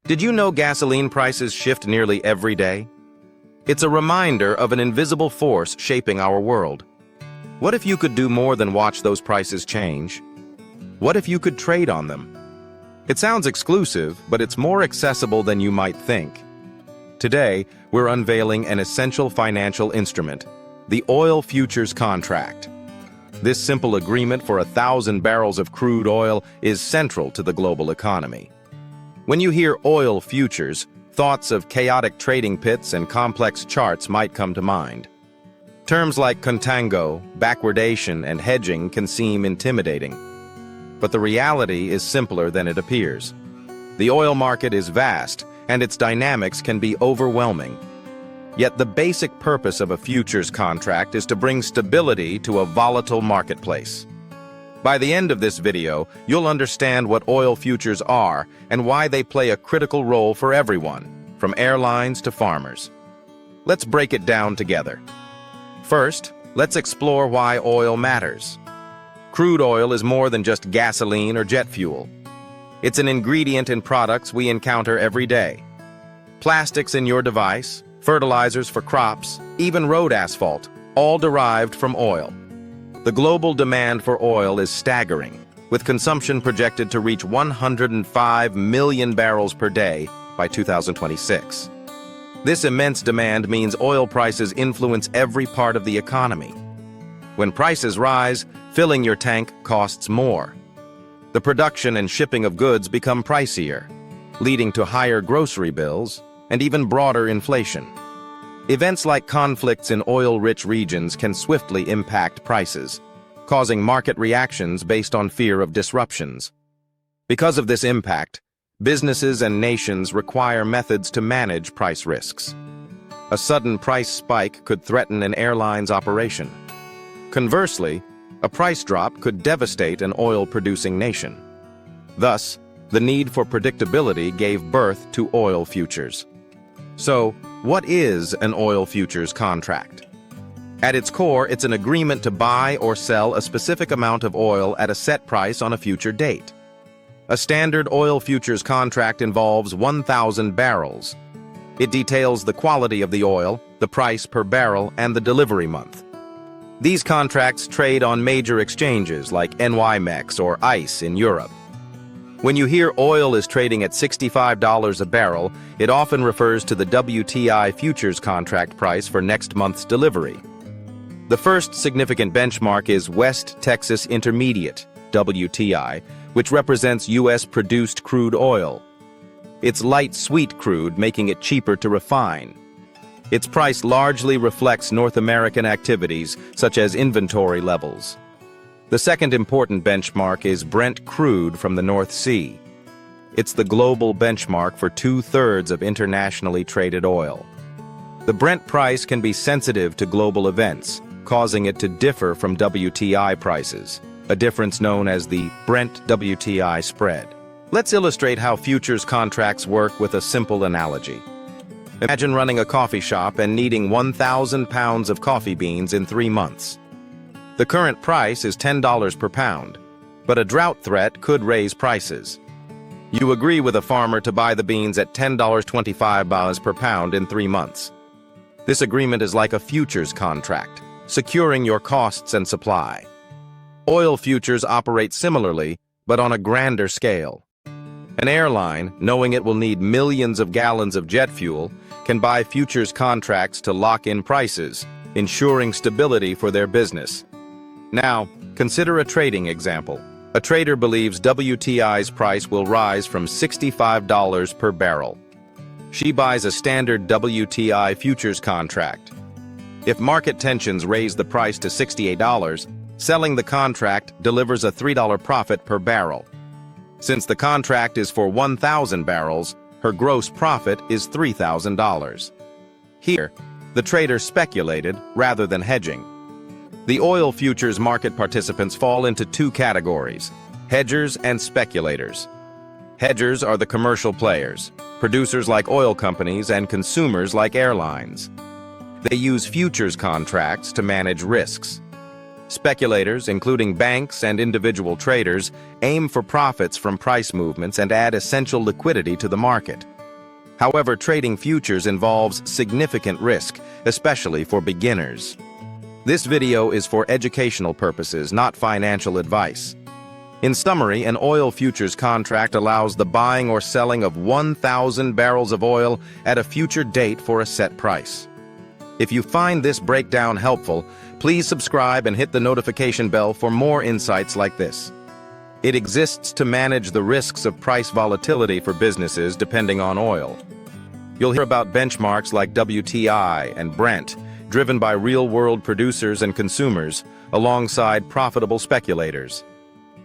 Did you know gasoline prices shift nearly every day? It's a reminder of an invisible force shaping our world. What if you could do more than watch those prices change? What if you could trade on them? It sounds exclusive, but it's more accessible than you might think. Today, we're unveiling an essential financial instrument, the oil futures contract. This simple agreement for 1,000 barrels of crude oil is central to the global economy. When you hear oil futures, thoughts of chaotic trading pits and complex charts might come to mind. Terms like contango, backwardation, and hedging can seem intimidating. But the reality is simpler than it appears. The oil market is vast, and its dynamics can be overwhelming. Yet the basic purpose of a futures contract is to bring stability to a volatile marketplace. By the end of this video, you'll understand what oil futures are and why they play a critical role for everyone, from airlines to farmers. Let's break it down together. First, let's explore why oil matters. Crude oil is more than just gasoline or jet fuel. It's an ingredient in products we encounter every day. Plastics in your device, fertilizers for crops, even road asphalt, all derived from oil. The global demand for oil is staggering, with consumption projected to reach 105 million barrels per day by 2026. This immense demand means oil prices influence every part of the economy. When prices rise, filling your tank costs more. The production and shipping of goods become pricier, leading to higher grocery bills and even broader inflation. Events like conflicts in oil-rich regions can swiftly impact prices, causing market reactions based on fear of disruptions. Because of this impact, businesses and nations require methods to manage price risks. A sudden price spike could threaten an airline's operation. Conversely, a price drop could devastate an oil-producing nation. Thus, the need for predictability gave birth to oil futures. So, what is an oil futures contract? At its core, it's an agreement to buy or sell a specific amount of oil at a set price on a future date. A standard oil futures contract involves 1,000 barrels. It details the quality of the oil, the price per barrel, and the delivery month. These contracts trade on major exchanges like NYMEX or ICE in Europe. When you hear oil is trading at $65 a barrel, it often refers to the WTI futures contract price for next month's delivery. The first significant benchmark is West Texas Intermediate, WTI, which represents U.S.-produced crude oil. It's light sweet crude, making it cheaper to refine. Its price largely reflects North American activities, such as inventory levels. The second important benchmark is Brent crude from the North Sea. It's the global benchmark for 2/3 of internationally traded oil. The Brent price can be sensitive to global events, causing it to differ from WTI prices, a difference known as the Brent-WTI spread. Let's illustrate how futures contracts work with a simple analogy. Imagine running a coffee shop and needing 1,000 pounds of coffee beans in 3 months. The current price is $10 per pound, but a drought threat could raise prices. You agree with a farmer to buy the beans at $10.25 per pound in 3 months. This agreement is like a futures contract, securing your costs and supply. Oil futures operate similarly, but on a grander scale. An airline, knowing it will need millions of gallons of jet fuel, can buy futures contracts to lock in prices, ensuring stability for their business. Now, consider a trading example. A trader believes WTI's price will rise from $65 per barrel. She buys a standard WTI futures contract. If market tensions raise the price to $68, selling the contract delivers a $3 profit per barrel. Since the contract is for 1,000 barrels, her gross profit is $3,000. Here, the trader speculated rather than hedging. The oil futures market participants fall into 2 categories: hedgers and speculators. Hedgers are the commercial players, producers like oil companies and consumers like airlines. They use futures contracts to manage risks. Speculators, including banks and individual traders, aim for profits from price movements and add essential liquidity to the market. However, trading futures involves significant risk, especially for beginners. This video is for educational purposes, not financial advice. In summary, an oil futures contract allows the buying or selling of 1,000 barrels of oil at a future date for a set price. If you find this breakdown helpful, please subscribe and hit the notification bell for more insights like this. It exists to manage the risks of price volatility for businesses depending on oil. You'll hear about benchmarks like WTI and Brent, driven by real-world producers and consumers, alongside profitable speculators.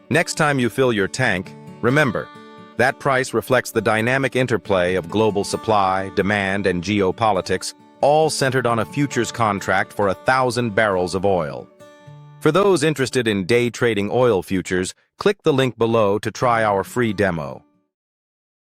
Next time you fill your tank, remember, that price reflects the dynamic interplay of global supply, demand, and geopolitics, all centered on a futures contract for 1,000 barrels of oil. For those interested in day trading oil futures, click the link below to try our free demo.